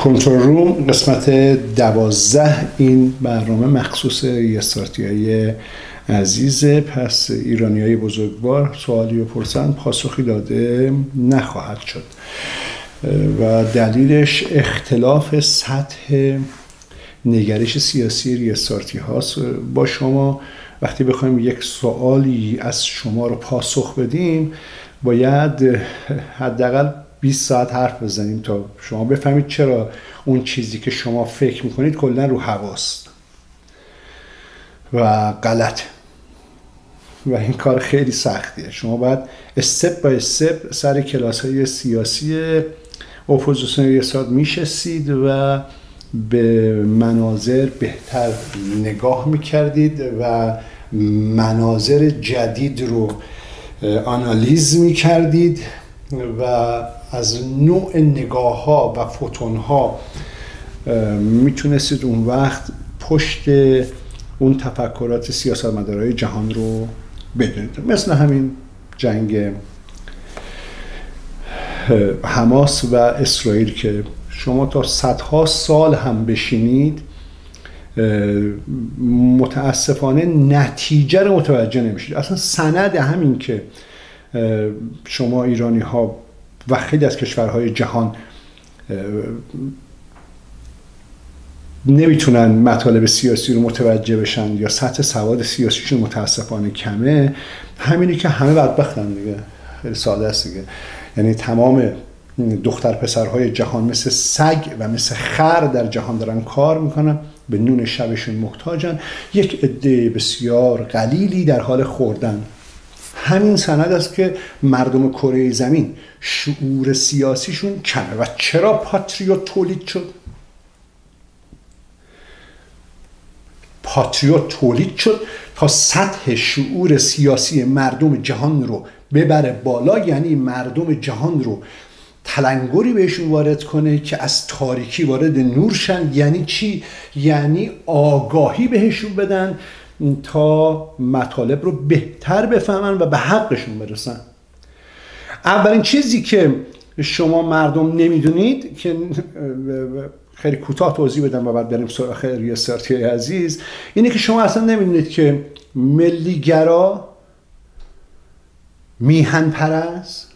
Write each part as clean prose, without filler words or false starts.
کنترل روم قسمت 12 این برنامه مخصوص یسارتی‌های عزیزه. پس ایرانیای بزرگوار سوالی رو پرسن پاسخی داده نخواهد شد و دلیلش اختلاف سطح نگرش سیاسی ریاست‌پارتی هاست. با شما وقتی بخوایم یک سوالی از شما رو پاسخ بدیم باید حداقل 20 ساعت حرف بزنیم تا شما بفهمید چرا اون چیزی که شما فکر میکنید کلا رو هواست و غلط و این کار خیلی سختیه. شما باید استپ بای استپ سر کلاس های سیاسی اپوزیسیون ریاست میشستید و به مناظر بهتر نگاه میکردید و مناظر جدید رو آنالیز میکردید و از نوع نگاه ها و فوتون ها میتونستید اون وقت پشت اون تفکرات سیاستمدارای جهان رو بدونید. مثل همین جنگ حماس و اسرائیل که شما تا صدها سال هم بشینید متاسفانه نتیجه رو متوجه نمیشید. اصلا سند همین که شما ایرانی ها و خیلی از کشورهای جهان نمیتونن مطالب سیاسی رو متوجه بشن یا سطح سواد سیاسیشون متاسفانه کمه، همینی که همه بدبختن دیگه. خیلی ساده است دیگه. یعنی تمام دختر پسرهای جهان مثل سگ و مثل خر در جهان دارن کار میکنن، به نون شبشون محتاجن، یک عده بسیار قلیلی در حال خوردن. همین سند است که مردم کره زمین شعور سیاسیشون کمه. و چرا پاتریوت تولید شد؟ پاتریوت تولید شد تا سطح شعور سیاسی مردم جهان رو ببره بالا، یعنی مردم جهان رو تلنگری بهشون وارد کنه که از تاریکی وارد نور شن. یعنی چی؟ یعنی آگاهی بهشون بدن تا مطالب رو بهتر بفهمن و به حقشون برسن. اولین چیزی که شما مردم نمیدونید که خیلی کوتاه توضیح بدم و بعد بریم سراغ ریاست‌پارتی عزیز، اینه که شما اصلا نمیدونید که ملیگرا، میهن پرست،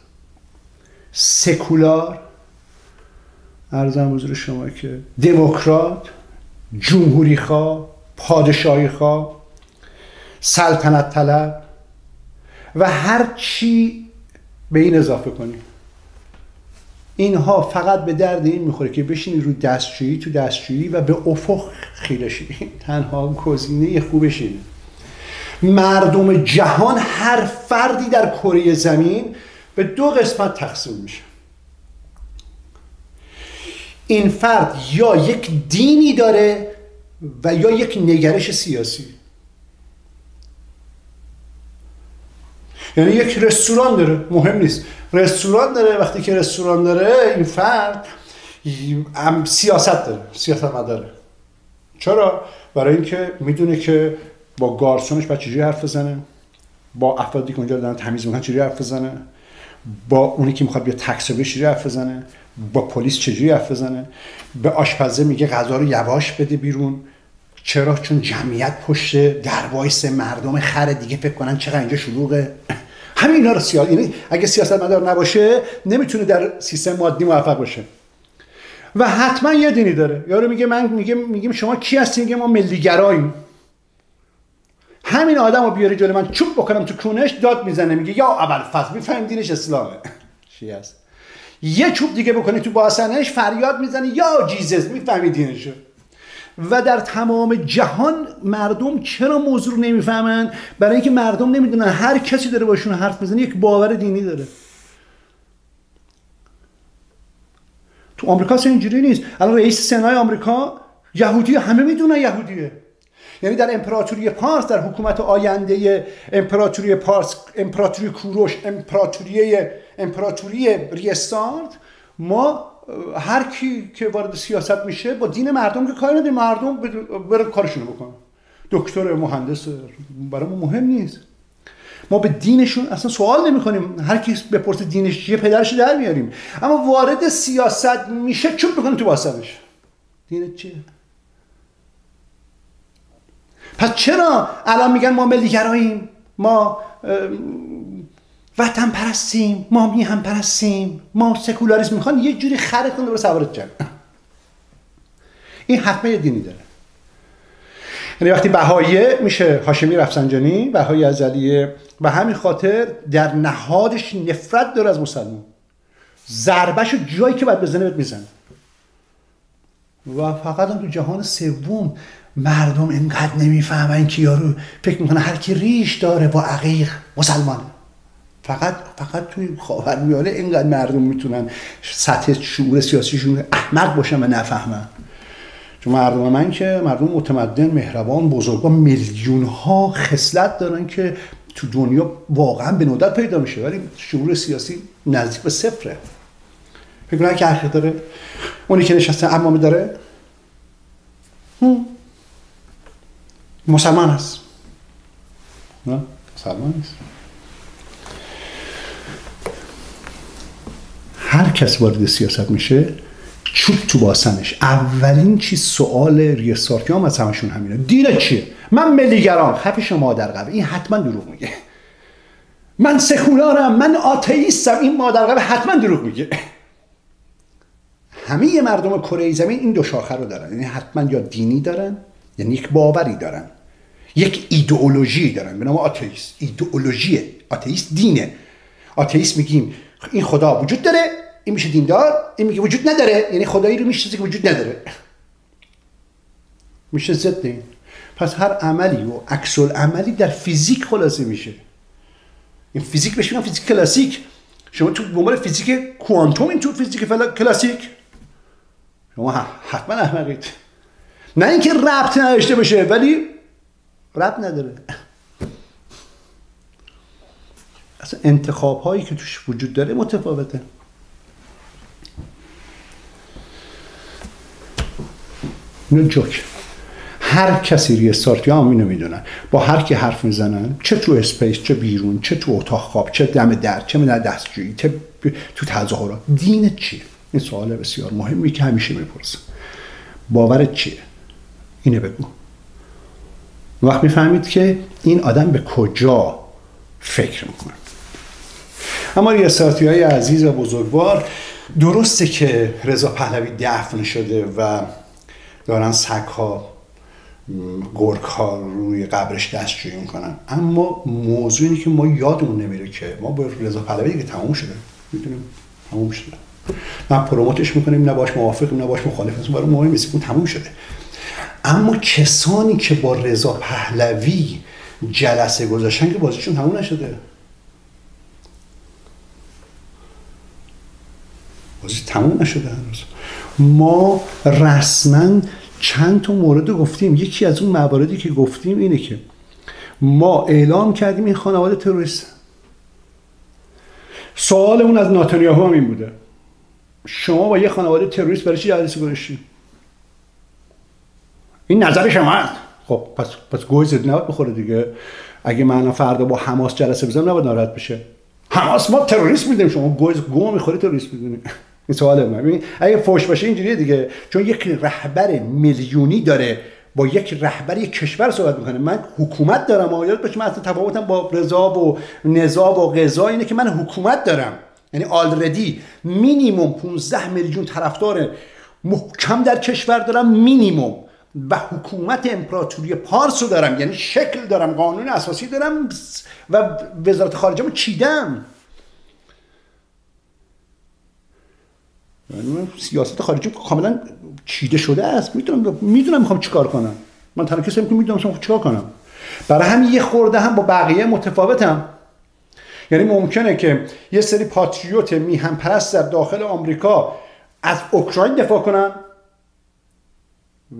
سکولار، عرضم حضور شما که دموکرات، جمهوری خواه، پادشاهی خواه، سلطنت طلب و هر چی به این اضافه کنید، اینها فقط به درد این میخوره که بشینید رو دستشویی تو دستشویی و به افق خیره شید. تنها گزینه خوبش اینه. مردم جهان، هر فردی در کره زمین به دو قسمت تقسیم میشه. این فرد یا یک دینی داره و یا یک نگرش سیاسی. یعنی یک رستوران داره، مهم نیست، رستوران داره. وقتی که رستوران داره این فرد سیاست داره، سیاست مداره. چرا؟ برای اینکه میدونه که با گارسونش باید چجوری حرف بزنه، با افرادی که اونجا دارن تمیز میکنن چجوری حرف بزنه، با اونی که میخواد بیا تاکسی چجوری حرف بزنه، با پلیس چجوری حرف بزنه، به آشپزه میگه غذا رو یواش بده بیرون. چرا؟ چون جمعیت پشت در وایس، مردم خر دیگه فکر کنن چقدر اینجا شلوغه. همین اینا رو یعنی اگه سیاستمدار نباشه نمیتونه در سیستم مادی موفق باشه. و حتما یه دینی داره. یارو میگیم شما کی هستی؟ میگه ما ملیگراییم. همین آدمو بیاری جلوی من چوب بکنم تو کونش، داد میزنه، میگه یا ابوالفضل، میفهمیم دینش اسلامه. شیعه است. یه چوب دیگه بکنی تو باسنش فریاد میزنه یا جیزس، میفهمی دینشه. و در تمام جهان مردم چرا موضوع رو نمیفهمن؟ برای اینکه مردم نمیدونن هر کسی داره باشون حرف میزنه یک باور دینی داره. تو آمریکا اینجوری نیست. الان رئیس سنای آمریکا یهودیه، همه میدونن یهودیه. یعنی در امپراتوری پارس، در حکومت آینده امپراتوری پارس، امپراتوری کوروش، امپراتوری ریستارت، ما هر کی که وارد سیاست میشه با دین مردم که کاری نداره، مردم بره کارشونو بکنن. دکتر، مهندس، برای ما مهم نیست. ما به دینشون اصلا سوال نمی کنیم، هر کی بپرسه دینش چیه پدرش در میاریم. اما وارد سیاست میشه چوب میکنه تو واسطش. دینت چیه؟ پس چرا الان میگن ما ملیگراییم، ما وطن پرستیم، ما میهن پرستیم، ما سکولاریسم، میخوان یه جوری خره کنه برای سوارت جمع. این حتما یه دینی داره. یعنی وقتی بهاییه میشه هاشمی رفسنجانی، بهایی ازلیه، و همین خاطر در نهادش نفرت داره از مسلمان. ضربهشو جایی که باید بزنه بهت میزنه. و فقط هم تو جهان سوم مردم اینقدر نمیفهمن که یارو فکر میکنه هر کی ریش داره با عقیق مسلمانه. فقط توی خاورمیانه اینقدر مردم میتونن سطح شعور سیاسیشون احمق باشن و نفهمن. چون مردم من که مردم متمدن، مهربان، بزرگوار، میلیون ها خصلت دارن که تو دنیا واقعا به ندرت پیدا میشه، ولی شعور سیاسی نزدیک به صفره. فکر کنن که حقیقت داره. اونی که نشسته امامه داره مسلمان هست. نه مسلمان نیست. هر کس وارد سیاست میشه چوب تو باسنش. اولین چیز سوال ریاستیام از همشون همینه. دین چیه؟ من ملیگرام. خفه شما در قبل. این حتما دروغ میگه. من سکولارم، من آتئیستم. این مادر قبل حتما دروغ میگه. همه مردم کره زمین این دو شاخه رو دارن. یعنی حتما یا دینی دارن، یعنی یک باوری دارن، یک ایدئولوژی دارن به نام آتئیست. ایدئولوژیه. آتئیست دینه. آتئیست میگیم این خدا وجود داره، این میشه دیندار. این میگه وجود نداره، یعنی خدایی رو میشناسه که وجود نداره، میشه ضد این. پس هر عملی و عکس العملی در فیزیک خلاصه میشه. این فیزیک بهش میگن فیزیک کلاسیک. شما تو دنبال فیزیک کوانتوم، این تو فیزیک کلاسیک شما حتما احمقید. نه اینکه ربط نداشته باشه، ولی ربط نداره. اصلا انتخاب هایی که توش وجود داره متفاوته. اینو جوک. هر کسی ریاستارتی هم اینو میدونن. با هر کی حرف میزنن، چه تو اسپیس، چه بیرون، چه تو اتاق خواب، چه دم در، چه در دستجویی، چه تو تظاهرات، دینت چیه؟ این سوال بسیار مهمی که همیشه میپرسن. باورت چیه؟ اینو بگو. وقت میفهمید که این آدم به کجا فکر میکنه. اما ریاستارتی های عزیز و بزرگوار، درسته که رضا پهلوی دفن شده و دارن سگ‌ها، گرگ‌ها روی قبرش دستشویی میکنن، اما موضوع اینه که ما یادمون نمیره که ما با رضا پهلوی دیگه تموم شده. میدونیم تموم شده. نه پروموتش میکنیم، نه باش موافقیم، نه باش مخالفیم. برای مهم نیست، اون تموم شده. اما کسانی که با رضا پهلوی جلسه گذاشتن که بازیشون تموم نشده. بازی تموم نشده هنوز. ما رسما چند تا مورد گفتیم. یکی از اون مواردی که گفتیم اینه که ما اعلام کردیم این خانواده تروریست. سوالمون از نتانیاهو هم این بوده: شما با یه خانواده تروریست برای چی جلسه گذاشتید؟ این نظر شما هست. خب پس گوی زد نباید بخوره دیگه. اگه من فردا با حماس جلسه بزنم نباید ناراحت بشه. حماس ما تروریست میدیم، شما گو میخوری تروریست میدونی. این سواله من. ببین اگه فوش باشه اینجوریه دیگه، چون یک رهبر میلیونی داره با یک رهبر یک کشور صحبت میکنه. من حکومت دارم. یاد باشه من اصلا تفاوتم با رضا و نزا و قضا اینه که من حکومت دارم. یعنی آلردی مینیمم 15 میلیون طرفدار محکم در کشور دارم، مینیمم. و حکومت امپراتوری پارس رو دارم، یعنی شکل دارم، قانون اساسی دارم و وزارت خارجه رو چیدم. یعنی سیاست خارجی کاملا چیده شده است. میدونم میخوام چیکار کنم. من تنها کسی که میدونم میخوام چیکار کنم. برای همین یه خورده هم با بقیه متفاوتم. یعنی ممکنه که یه سری پاتریوت میهن پرست در داخل آمریکا از اوکراین دفاع کنن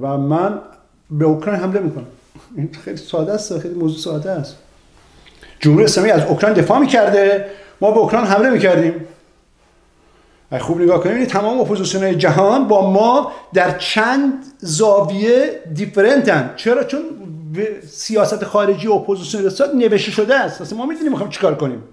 و من به اوکراین حمله میکنم. این خیلی ساده است، خیلی موضوع ساده است. جمهوری اسلامی از اوکراین دفاع میکرده، ما به اوکراین حمله میکردیم. اگه خوب نگاه کنیم این تمام اپوزیسیون جهان با ما در چند زاویه دیفرنتن. چرا؟ چون سیاست خارجی اپوزیسیون رسالت نوشته شده است. اصلا ما میدونیم میخوایم چیکار کنیم.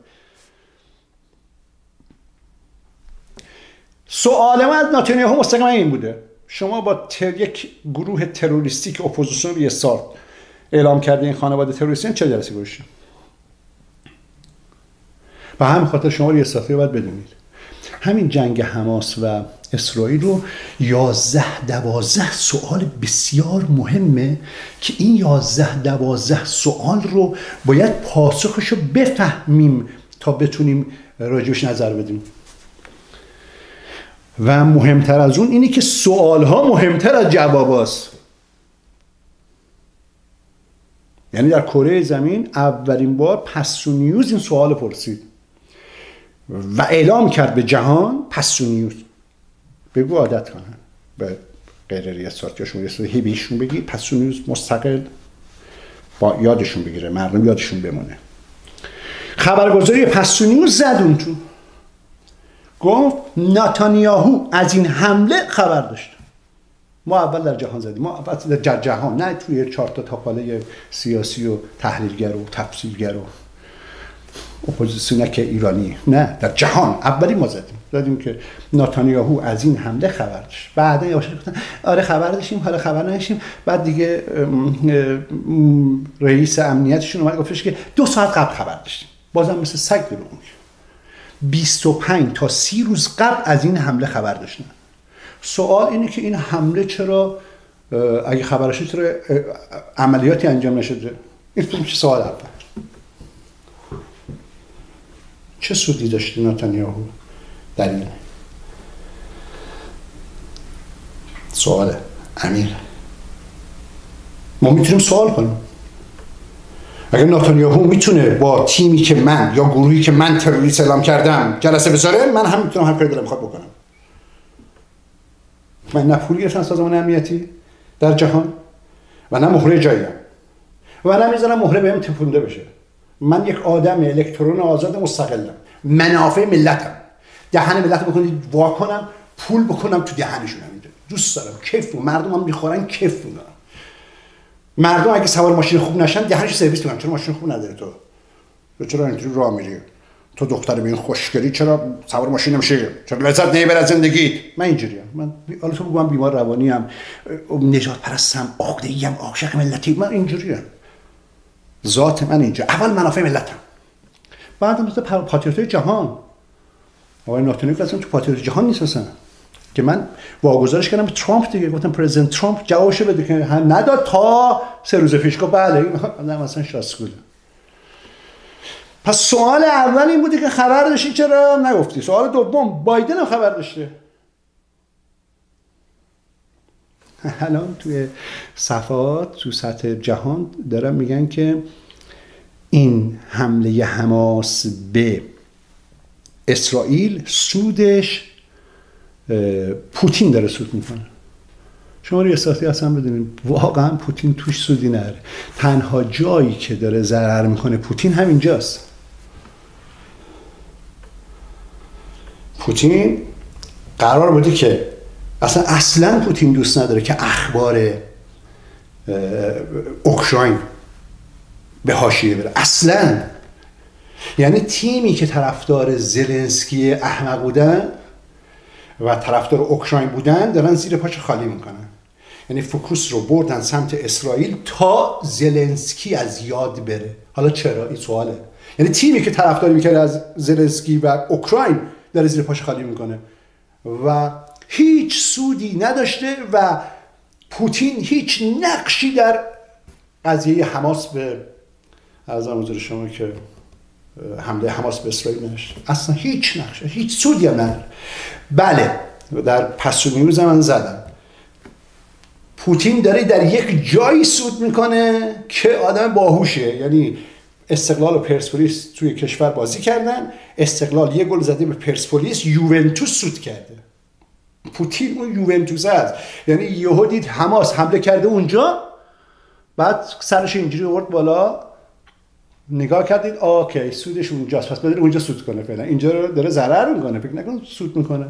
سوال ما از نتانیاهو مستقیما این بوده: شما با یک گروه تروریستی که اپوزیسیون به اسرائیل اعلام کرده این خانواده تروریستی چه جلسه گذاشتید؟ به همین خاطر شما ریاست‌ها رو باید بدونید. همین جنگ حماس و اسرائیل رو 11-12 سوال بسیار مهمه که این 11-12 سوال رو باید پاسخش رو بفهمیم تا بتونیم راجبش نظر بدیم. و مهمتر از اون اینه که سوالها مهمتر از جواباست. یعنی در کره زمین اولین بار پسونیوز این سوال پرسید و اعلام کرد به جهان. پسونیوز بگو عادت کنن به غیر ریاستیاشون هی بهشون بگی پسونیوز مستقل با یادشون بگیره، مردم یادشون بمونه. خبرگزاری پسونیوز زد اون تو، گفت نتانیاهو از این حمله خبر داشت. ما اول در جهان زدیم، ما اول در جهان، نه توی 4 تا تاپاله سیاسی و تحلیلگر و تفسیرگر و اپوزیسیونک ایرانی، نه در جهان اولی ما زدیم که نتانیاهو از این حمله خبر داشت. بعدا یواشکی گفتن آره خبر داشتیم، حالا خبر نداشتیم. بعد دیگه رئیس امنیتشون اومد گفتش که 2 ساعت قبل خبر داشتیم. بازم مثل سگ دروغ میگه. 25 تا 30 روز قبل از این حمله خبر داشتن. سوال اینه که این حمله چرا اگه خبرش چرا عملیاتی انجام نشده؟ این میشه سوال اول. چه سودی داشته نتانیاهو در این؟ سوال عمیق. ما میتونیم سوال کنیم. اگر نتانیاهو میتونه با تیمی که من یا گروهی که من تروریست اعلام کردم جلسه بذاره، من هم میتونم هر کاری دلم بخواد بکنم. من نه پول گرفتم سازمان امنیتی در جهان و نه مهره جاییم و نه میذارم مهره بهم تپونده بشه. من یک آدم الکترون آزاد مستقلم، منافع ملتم. دهن ملت بکنید وا کنم، پول بکنم تو دهنشون. همینجا دوست دارم، کیف مردم هم میخورن، کیف میکنم. مردم اگه سوار ماشین خوب نشن دهنش سرویس میکنن. چرا ماشین خوب نداری تو چرا اینجوری راه میری؟ تو دختر به این خوشگلی چرا سوار ماشین نمیشی؟ چرا لذت نمیبری از زندگیت؟ من اینجوریم. من حالا تو بگم بیمار روانی ام، نجات پرستم، عقده‌ای ام، عاشق ملتی. من اینجوریم. ذات من اینجا. اول منافع ملتم. بعدم مثل پاتریوتای جهان. آقای نتانیاهو اصلا تو پاتریوت جهان نیست اصلا. که من واگذارش کردم به ترامپ دیگه، گفتم پرزیدنت ترامپ جوابشو بده که نداد تا 3 روز پیش. گفت بله نه مثلا شاسکوله. پس سوال اول این بوده که خبر داشتی چرا نگفتی؟ سوال دوم بایدن هم خبر داشته. الان توی صفحات تو سطح جهان دارن میگن که این حمله حماس به اسرائیل سودش پوتین داره سود میکنه. شما ریاستی اصلا بدونید واقعا پوتین توش سودی نره. تنها جایی که داره ضرر میکنه پوتین همینجاست. پوتین قرار بوده که اصلا پوتین دوست نداره که اخبار اوکراین به حاشیه بره اصلا. یعنی تیمی که طرفدار زلنسکی احمق بودن و طرفدار اوکراین بودن دارن زیر پاش خالی میکنن. یعنی فوکوس رو بردن سمت اسرائیل تا زلنسکی از یاد بره. حالا چرا؟ این سواله. یعنی تیمی که طرفداری میکرد از زلنسکی و اوکراین داره زیر پاش خالی میکنه و هیچ سودی نداشته و پوتین هیچ نقشی در قضیه حماس به عرضم حضور شما که حمله حماس به اسرائیل نداشته. اصلا هیچ نقشی، هیچ سودی هم نداره. بله در پسونیوز من زدم پوتین داره در یک جایی سود میکنه که آدم باهوشه. یعنی استقلال و پرسپولیس توی کشور بازی کردن، استقلال یه گل زده به پرسپولیس، یوونتوس سود کرده. پوتین اون یوونتوس هست. یعنی یهو دید حماس حمله کرده اونجا، بعد سرش اینجوری آورد بالا، نگاه کردید اوکی سودش اونجاست، پس بذار اونجا سود کنه. فعلا اینجا رو داره ضرر میکنه، فکر نکن سود میکنه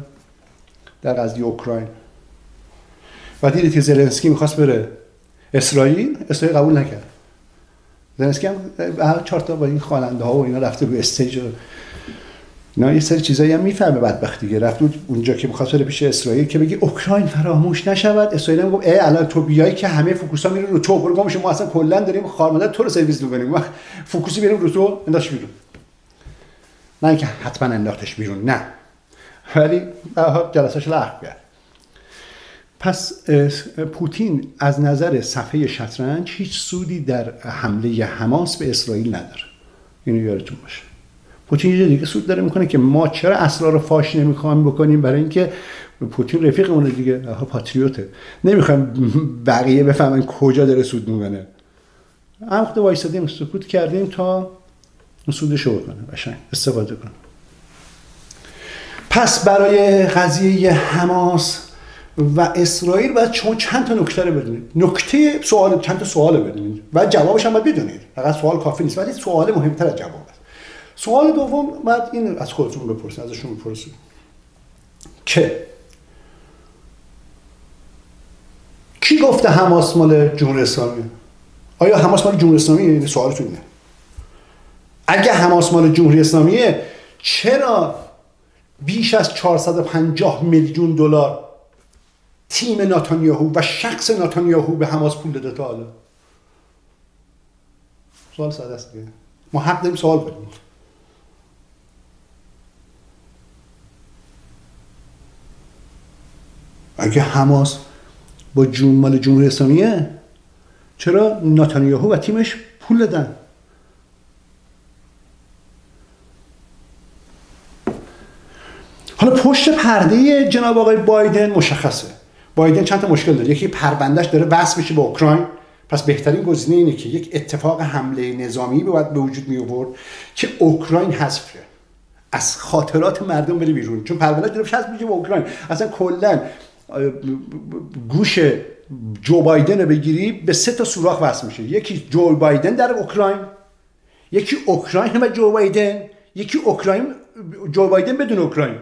در قضیه اوکراین. و دیدید که زلنسکی میخواست بره اسرائیل قبول نکرد. زلنسکی هم 4 تا با این خواننده ها و اینا رفته روی استیج، اینا یه سری چیزایی هم میفهمه بدبخت دیگه. رفت اونجا که می‌خواست بره پیش اسرائیل که بگه اوکراین فراموش نشود، اسرائیل هم گفت الان تو بیای که همه فوکوسا میره رو تو، برو گم شو، ما اصلا کلا داریم خارمادر تو رو سرویس می‌کنیم، ما فوکوسی بریم رو تو، انداش بیرون. نه اینکه حتما انداختش بیرون، نه، ولی جلسه‌اش لغو کرد. پس پوتین از نظر صفحه شطرنج هیچ سودی در حمله حماس به اسرائیل نداره، اینو یادتون باشه. پوتین یه دیگه سود داره میکنه که ما چرا اسرار فاش نمیخوایم بکنیم، برای اینکه پوتین رفیقمونه دیگه، پاتریوته، نمیخوایم بقیه بفهمن کجا داره سود میکنه. هم خود وایسادیم سکوت کردیم تا سودشو بکنه، قشنگ استفاده کنه. پس برای قضیه حماس و اسرائیل باید شما چند تا نکته رو بدونید. نکته سوال، چند تا سوال بدونید و جوابش هم باید بدونید. فقط سوال کافی نیست، ولی سوال مهمتر از جواب است. سوال دوم بعد این از خودتون بپرسید، ازشون بپرسید که کی گفته حماس مال جمهوری اسلامی؟ آیا حماس مال جمهوری اسلامی؟ سوالتون اینه. اگه حماس مال جمهوری اسلامیه چرا بیش از 450 میلیون دلار تیم نتانیاهو و شخص نتانیاهو به حماس پول داده تا حالا؟ سوال ساده است دیگه. ما حق داریم سوال کنیم. اگه حماس با مال جمهوری اسلامیه چرا نتانیاهو و تیمش پول دادن؟ حالا پشت پرده جناب آقای بایدن مشخصه. بایدن چند تا مشکل داره. یکی پروندهش داره وصل میشه به اوکراین، پس بهترین گزینه اینه که یک اتفاق حمله نظامی باید به وجود می آورد که اوکراین حذف شه، از خاطرات مردم بره بیرون، چون پروندهش داره حذف میشه به اوکراین. اصلا کلا گوش جو بایدن رو بگیری به 3 تا سوراخ وصل میشه. یکی جو بایدن در اوکراین، یکی اوکراین و جو بایدن، یکی اوکراین جو بایدن بدون اوکراین.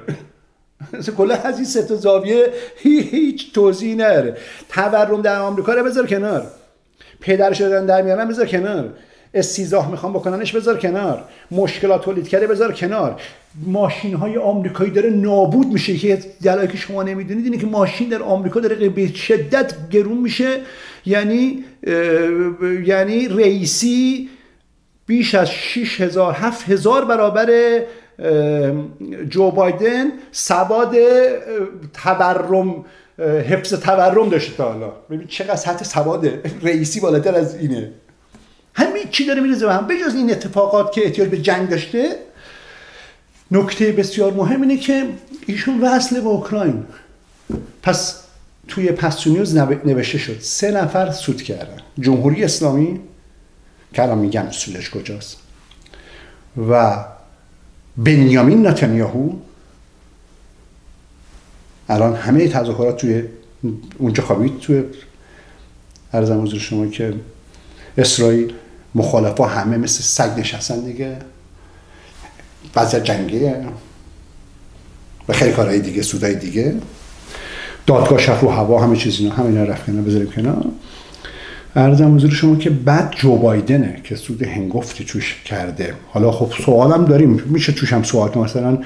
کلا از این 3 تا زاویه هیچ توضیحی نداره. تورم در آمریکا رو بذار کنار، پدرش دادن در میارن بذار کنار، استیزاح میخوان بکننش بذار کنار، مشکلات تولید کرده بذار کنار، ماشین های آمریکایی داره نابود میشه که دلایلی که شما نمیدونید اینه که ماشین در آمریکا داره به شدت گرون میشه. یعنی رئیسی بیش از 6000 7000 برابر جو بایدن سواد تورم، حفظ تورم داشته تا حالا. ببین چقدر سطح سواد رئیسی بالاتر از اینه. همین چی داره میریزه به هم. بجز این اتفاقات که احتیاج به جنگ داشته، نکته بسیار مهم اینه که ایشون وصله به اوکراین. پس توی پستونیوز نوشته شد 3 نفر سود کردن: جمهوری اسلامی که الان میگن اصولش کجاست، و بنیامین نتانیاهو. الان همه تظاهرات توی اونجا خوابید، توی عرضم حضور شما که اسرائیل مخالفا همه مثل سگ نشستن دیگه، وضع جنگیه و خیلی کارهای دیگه، سودهای دیگه، دادگاه شف رو هوا، همه چیز اینا، همه اینا رفت کنار، بذاریم کنار. عرضم حضور شما که بعد جو بایدنه که سود هنگفتی توش کرده. حالا خب سوالم داریم، میشه توش هم سوال کنم، مثلا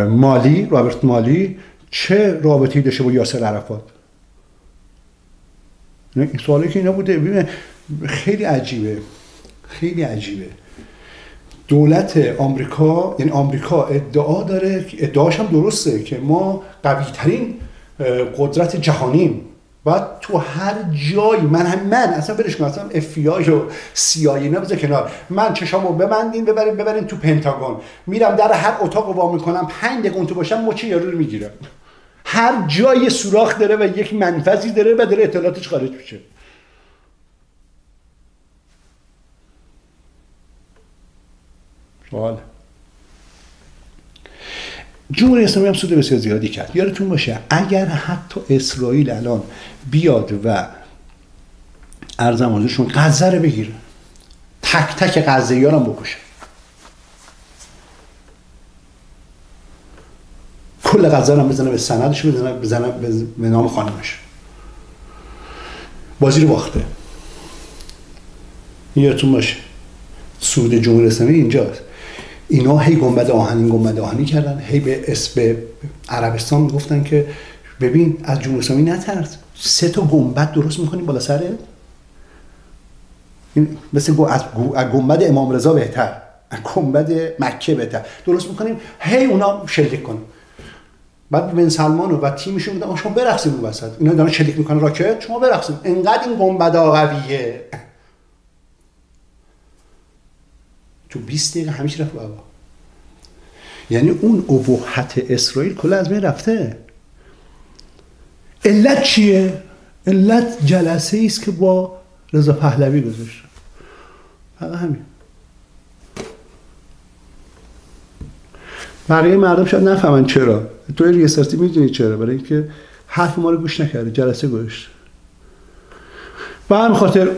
مالی، رابرت مالی چه رابطه‌ای داشته با یاسر عرفات؟ این سوالی که اینا بوده. ببین خیلی عجیبه، خیلی عجیبه. دولت آمریکا، یعنی آمریکا ادعا داره، ادعاش هم درسته، که ما قوی ترین قدرت جهانیم. بعد تو هر جایی من اصلا برش کنم، اصلا FBI و CIA اینا بذار کنار، من چشامو ببندین ببرین تو پنتاگون، میرم در هر اتاق رو وا میکنم، 5 دقیقه اون تو باشم مچ یارو رو میگیرم. هر جای سوراخ داره و یک منفذی داره و داره اطلاعاتش خارج میشه. سوال. جمهوری اسلامی هم سود بسیار زیادی کرد. یادتون باشه اگر حتی اسرائیل الان بیاد و ارزم حضورشون غزه رو بگیره، تک تک غزه‌ایان هم بکشه، کل غزه رو هم بزنه به سندش، بزنه به نام خانمش، بازی رو باخته. یادتون باشه سود جمهوری اسلامی اینجاست. اینا هی گنبد آهنی کردن، هی به عربستان میگفتن که ببین از جمهوری اسلامی نترس، 3 تا گنبد درست میکنیم بالا سرت، این مثل از گنبد امام رضا بهتر، از گنبد مکه بهتر درست میکنیم، هی اونا شلیک کنن. بعد بن سلمان و تیمشون بودن شما برقصید اون وسط، اینا دارن شلیک میکنن راکت، شما برقصید، انقدر این گنبدا قویه. تو 20 دقیقه همیشه رفت بابا. یعنی اون ابهت اسرائیل کلا از بین رفته. علت چیه؟ علت جلسه ای است که با رضا پهلوی گذاشت. فقط همین. بقیه مردم شاید نفهمن چرا. توی ریاستی میدونی چرا؟ برای اینکه حرف ما رو گوش نکرده، جلسه گذاشت. به همین خاطر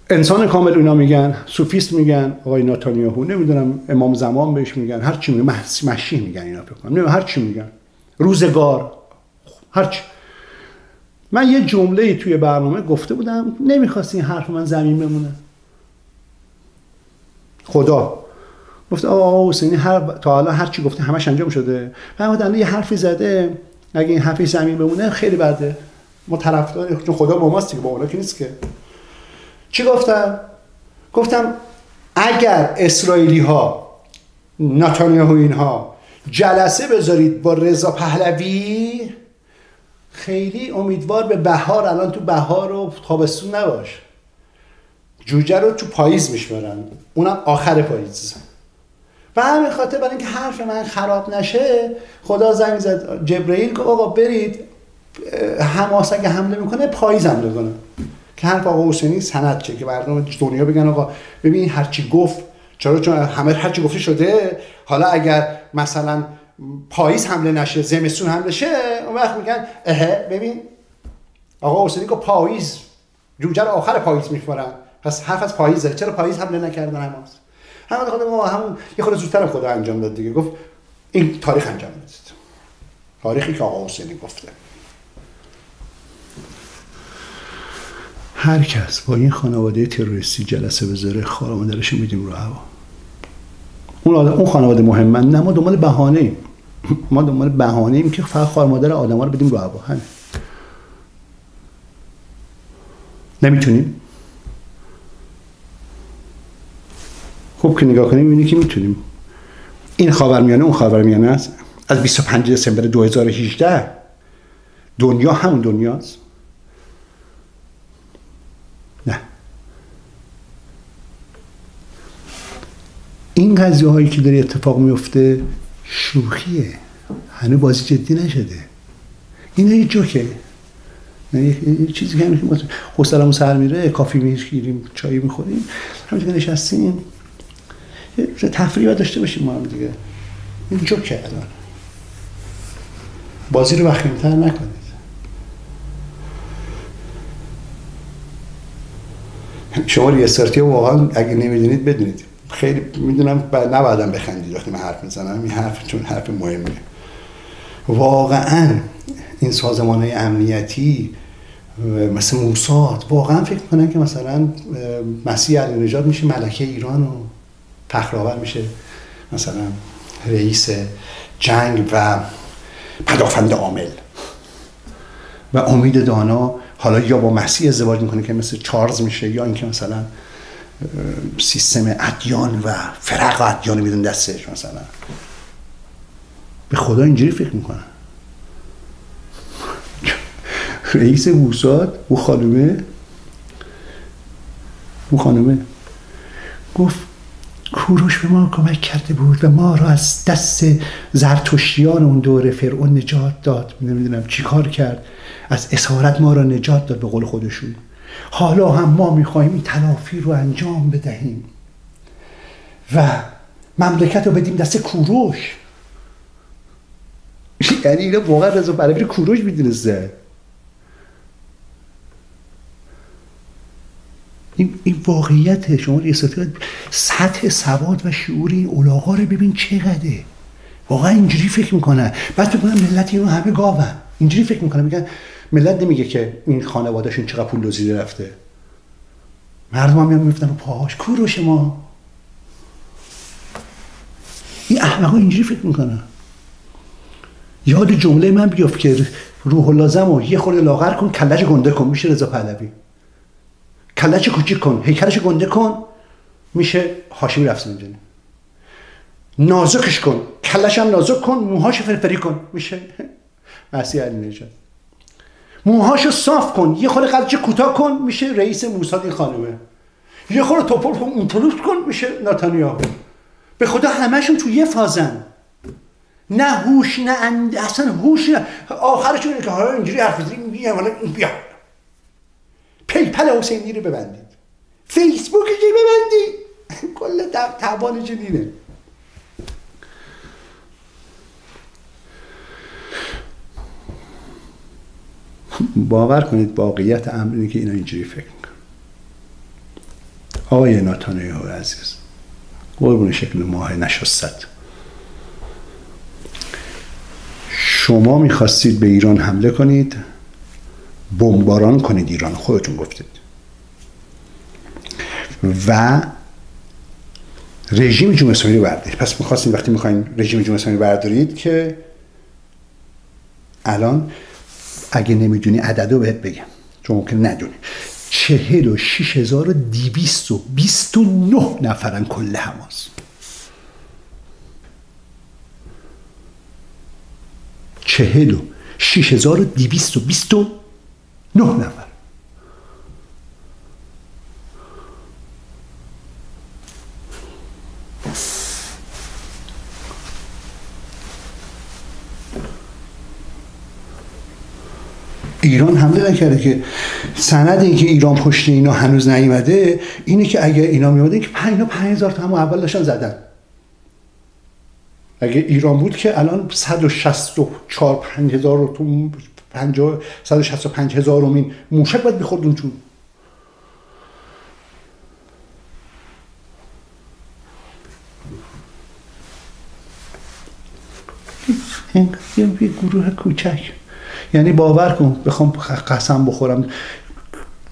انسان کامل اینا میگن، سوفیست میگن، آقای نتانیاهو، نمیدونم امام زمان بهش میگن، هر چی میگن، مسیح میگن اینا فکر کنم، نمیدونم هر چی میگن، روزگار، هر چی. من یه جمله‌ای توی برنامه گفته بودم، نمیخواست این حرف من زمین بمونه. خدا گفت آقا حسینی تا حالا هر چی گفته همش انجام شده. بعد یه حرفی زده، اگه این حرفی زمین بمونه خیلی بده. ما طرفدار، چون خدا با ماست دیگه، با اونا که نیست که. چی گفتم؟ گفتم اگر اسرائیلی ها، نتانیاهو اینها جلسه بذارید با رضا پهلوی، خیلی امیدوار به بهار، الان تو بهار و تابستون نباش، جوجه رو تو پاییز میشمارن، اونم آخر پاییز. و همین خاطر برای اینکه حرف من خراب نشه، خدا زنگ زد جبرئیل که آقا برید حماس اگه حمله میکنه پاییز حمله کنه، که حرف آقا حسینی سند شه، که مردم دنیا بگن آقا ببین هرچی گفت، چون همه هرچی گفته شده، حالا اگر مثلا پاییز حمله نشه، زمستون حمله شه، اون وقت میگن ببین آقا حسینی که پاییز جوجه رو آخر پاییز میخورن، پس حرف از پاییز داره، چرا پاییز حمله نکردن حماس؟ همون یه خورده زودتر خدا انجام داد دیگه، گفت این تاریخ انجام داد، تاریخی که آقا حسینی گفته. هر کس با این خانواده تروریستی جلسه بذاره، خار مادرش میدیم رو هوا. اون خانواده مهمه، نه ما دنبال بهانه‌ایم. ما دنبال بهانه‌ایم که فقط خار مادر آدم‌ها رو بدیم رو هوا. همین. نمیتونیم. خوب که نگاه کنیم می‌بینیم که میتونیم. این خاورمیانه اون خاورمیانه است. از 25 دسامبر 2018 دنیا همون دنیاست. نه. این قضیه هایی که داره اتفاق میفته شوخیه، هنوز بازی جدی نشده. این یه جوکه، یه چیزی که همین حوصله‌مون سر میره، کافی میگیریم، چای میخوریم، همینجوری نشستیم، یه تفریح داشته باشیم ما هم دیگه. این جوکه الان. بازی رو وخیم‌تر نکنید. شما ریاستارتی واقعا اگه نمیدونید بدونید. خیلی میدونم نبایدم بخندید وقتی من حرف میزنم، این حرف چون حرف مهمیه. واقعا این سازمان‌های امنیتی مثل موساد واقعا فکر میکنن که مثلا مسیح علی نژاد میشه ملکه ایران و فخرآور میشه مثلا رئیس جنگ و پدافند عامل و امید دانا حالا یا با مسیح ازدواج میکنه که مثل چارلز میشه، یا اینکه مثلا سیستم ادیان و فرق ادیان میدون دستش مثلا. به خدا اینجوری فکر میکنن. رئیس موساد او خانومه گفت کوروش به ما کمک کرده بود و ما را از دست زرتشتیان اون دوره فرعون نجات داد، نمیدونم چی کار کرد، از اسارت ما را نجات داد به قول خودشون. حالا هم ما میخوایم این تلافی رو انجام بدهیم و مملکت رو بدیم دست کوروش. یعنی اینا واقعا رضا پهلوی کوروش میدونسته. این واقعیت. شما ریاست سطح سواد و شعور این اولاغا رو ببین چقدره. واقعا اینجوری فکر میکنن. بعد فکر کنم ملت اینو همه گاون. اینجوری فکر میکنن، میگن ملت نمیگه که این خانواده‌شون چقدر پول دزدیده رفته. مردم هم میفتن رو پاهاش، کوروش ما. این احمقا اینجوری فکر میکنن. یاد جمله من بیافت که روح اللازم رو یه خورده لاغر کن، کلش گنده کن، میشه رضا پهلوی. کلش کوچیک کن، هیکلش گنده کن، میشه هاشمی رفسنجانی. نازکش کن، کلش هم نازک کن، موهاش فرفری کن، میشه مسیح علی نژاد. موهاشو صاف کن، یه خورده قدش کوتاه کن، میشه رئیس موساد این خانومه. یه خورده توپل کن، اونطلوش کن، میشه نتانیاهو. به خدا همشون تو یه فازن. نه هوش، نه اصلا هوش، نه. آخرشون اینه که حالا اینجوری حرف بزنیم، میگم حالا بیا پیپل حسینی رو ببندید، فیسبوک رو ببندید، کل تعبان جنینه. باور کنید واقعیت امر اینه که اینا اینجوری فکر میکنن. آقای نتانیاهو عزیز، قربون شکل ماه نشست، شما میخواستید به ایران حمله کنید، بمباران کنید ایران، خودتون گفتید، و رژیم جمهوری اسلامی رو بردارید. پس میخواستید وقتی میخواین رژیم جمهوری اسلامی رو بردارید که الان اگه نمیدونی عددو بهت بگم چون ممکن ندونی، 46229 نفرن کل حماس. 46229 نفر. ایران حمله نکرده که سند این که ایران پشت اینا هنوز نیومده اینه که اگه اینا میومده که 5000 تا همون اول داشتن زدن. اگه ایران بود که الان 165,000 تو 165,000 موشک باید بخورد اون تو. یه گروه کوچک، یعنی باور کن بخوام قسم بخورم،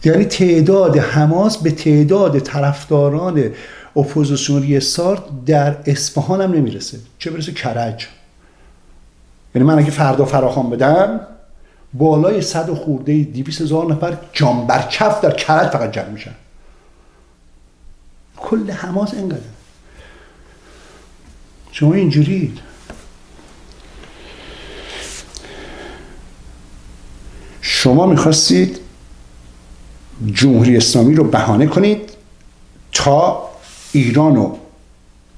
یعنی تعداد حماس به تعداد طرفداران اپوزیسیون سار در اصفهان هم نمیرسه، چه برسه کرج. یعنی من اگه فردا فراخوان بدم بالای 100 خورده 200,000 نفر جان برکف در کرج فقط جمع میشن. کل حماس اینقدر. شما اینجوری شما میخواستید جمهوری اسلامی رو بهانه کنید تا ایران رو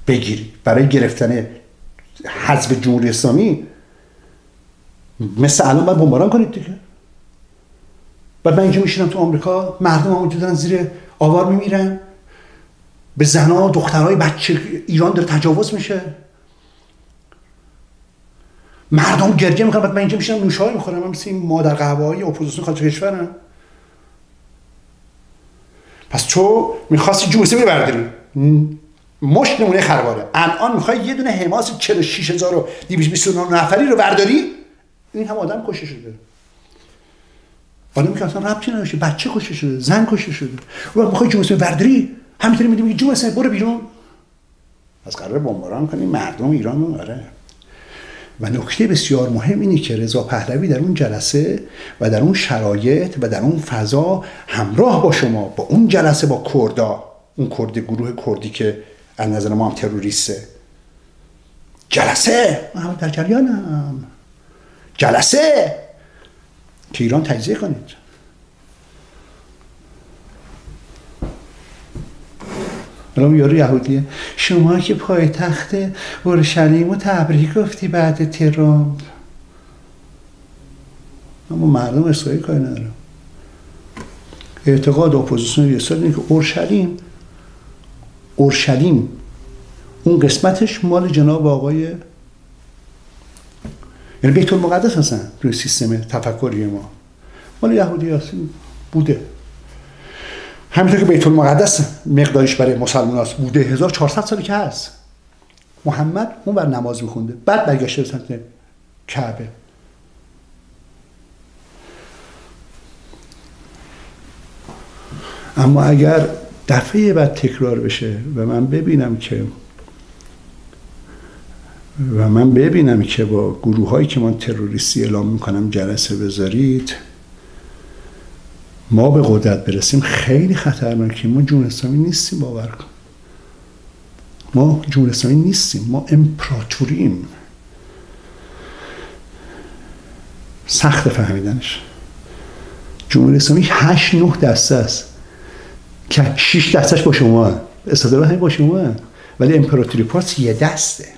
بگیرید. برای گرفتن حذف جمهوری اسلامی مثل الان باید بمباران کنید دیگه. بعد من اینجا میشینم تو آمریکا، مردم هم اونجا زیر آوار میمیرن، به زنها و دخترهای بچه ایران داره تجاوز میشه، مردم گریه میکنن، بعد من اینجا میشینم نوشابه میخورم. من مثل این مادر قهوه‌ای اپوزیسیون خارج کشورم. پس تو میخواستی جمهوری اسلامی برداری، مشت نمونه خرواره. الان میخوای یه دونه حماس 46229 نفری رو برداری، این هم آدم کشته شده، آدمی که اصلا ربطی نداشته، بچه کشته شده، زن کشته شده، و میخوای جمهوری اسلامی برداری، همینطوری میگی جمهوری اسلامی برو بیرون. پس قراره بمباران کنیم مردم ایران رو. آره. و نکته بسیار مهم اینه که رضا پهلوی در اون جلسه و در اون شرایط و در اون فضا همراه با شما، با اون جلسه با کردا، اون کرد گروه کردی که از نظر ما هم تروریسته، جلسه من در جریانم، جلسه که ایران تجزیه کنید. الان یارو یهودیه، شما که پایتخت اورشلیم رو تبریک گفتی بعد ترامپ، اما مردم اسرائیل کاری نداره. اعتقاد اپوزیسیون اسرائیل اینه که اورشلیم اون قسمتش مال جناب آقای، یعنی بیت المقدس هستن روی سیستم تفکری ما مال یهودی هستن بوده. همینطور که بیت المقدس مقدارش برای مسلمان هست بوده، 1400 سالی که هست. محمد اون بر نماز میخونده، بعد برگشته به سمت کعبه. اما اگر دفعه بعد تکرار بشه و من ببینم که با گروه هایی که من تروریستی اعلام میکنم جلسه بذارید، ما به قدرت برسیم، خیلی خطرناکیم. ما جمهوری اسلامی نیستیم، باور کن. ما جمهوری اسلامی نیستیم، ما امپراتوریم. سخت فهمیدنش. جمهوری اسلامی 8-9 دسته است که 6 دستش با شما، استادرها همین با شما، ولی امپراتوری پارس یه دسته.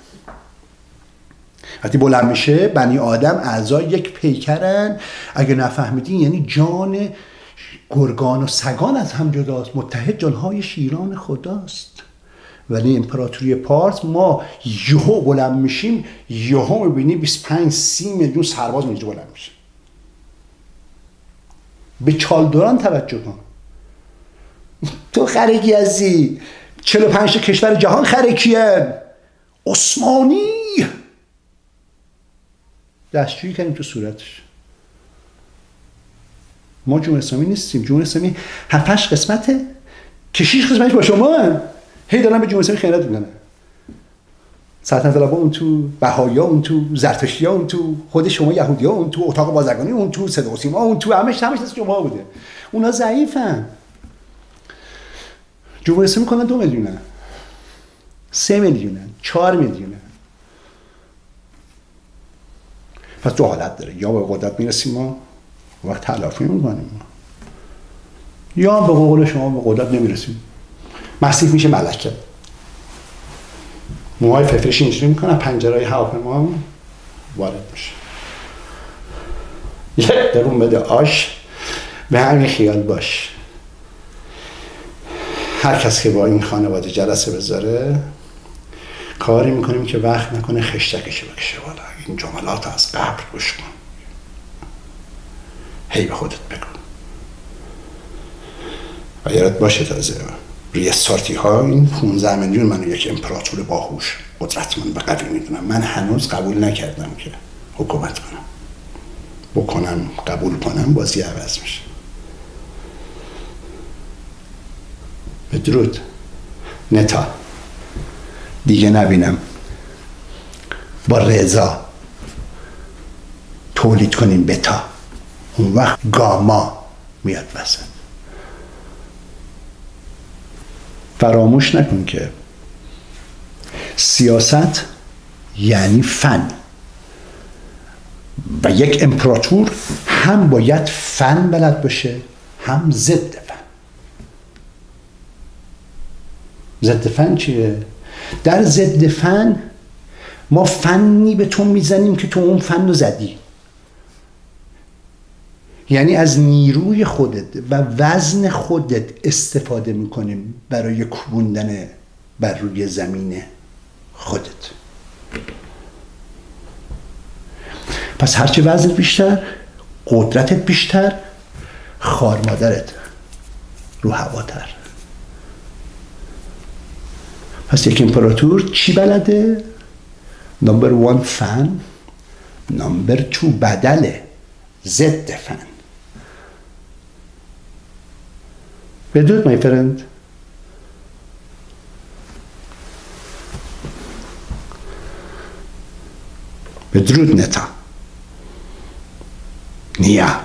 وقتی بلند میشه بنی آدم اعضای یک پیکرن. اگه نفهمیدین یعنی جان گرگان و سگان از هم جداست، متحد جانهای شیران خداست. ولی امپراتوری پارس ما یهو بلند میشیم، یهو میبینی 25-30 میلیون سرباز اینجا بلند میشه. به چالدوران توجه کن. تو خرکی هستی، 45 کشور جهان خرکیه. عثمانی دستجویی کردیم تو صورتش. ما جمهوری اسلامی نیستیم. جمهوری اسلامی 7-8 قسمته که 6 قسمتش با شما هی دارن به جمهوری اسلامی خیانت میکنن. سلطنت طلبها اون تو، بهائی‌ها اون تو، زرتشتی‌ها اون تو، خود شما یهودی‌ها اون تو، اتاق بازرگانی اون تو، صدا و سیما اون تو، همش دست شما بوده. اونا ضعیفن. جمهوری اسلامی کلا 2 میلیونن، 3 میلیونن، 4 میلیونن. پس دو حالت داره، یا به قدرت میرسیم ما وقت تلافی میکنیم، یا به قول شما به قدرت نمیرسیم، مسیح میشه ملکه. موهای فلفلش اینجوری میکنن، پنجرهای هواپیما وارد میشه. یک درون بده آش، به همین خیال باش. هر کس که با این خانواده جلسه بذاره کاری میکنیم که وقت نکنه خشتکشو بکشه بالا. این جملات از قبر گوش کن، هی به خودت بگو و یادت باشه تازه ریستارتی ها این 15 میلیون منو یک امپراتور باهوش قدرتمند و قوی میدونم. من هنوز قبول نکردم که حکومت کنم. قبول کنم بازی عوض میشه. بدرود. نتا دیگه نبینم. با رضا تولید کنیم بتا، اون وقت گاما میاد وسط. فراموش نکن که سیاست یعنی فن و یک امپراتور هم باید فن بلد باشه هم ضد فن. ضد فن چیه؟ در ضد فن ما فنی به تو میزنیم که تو اون فن رو زدی. یعنی از نیروی خودت و وزن خودت استفاده میکنیم برای کوبوندن بر روی زمین خودت. پس هرچه وزنت بیشتر، قدرتت بیشتر، خار مادرت رو هواتر. پس یک امپراتور چی بلده؟ نمبر 1 فن، نمبر 2 بدله، ضد فن. بدرود my friend. بدرود نتا. نیا.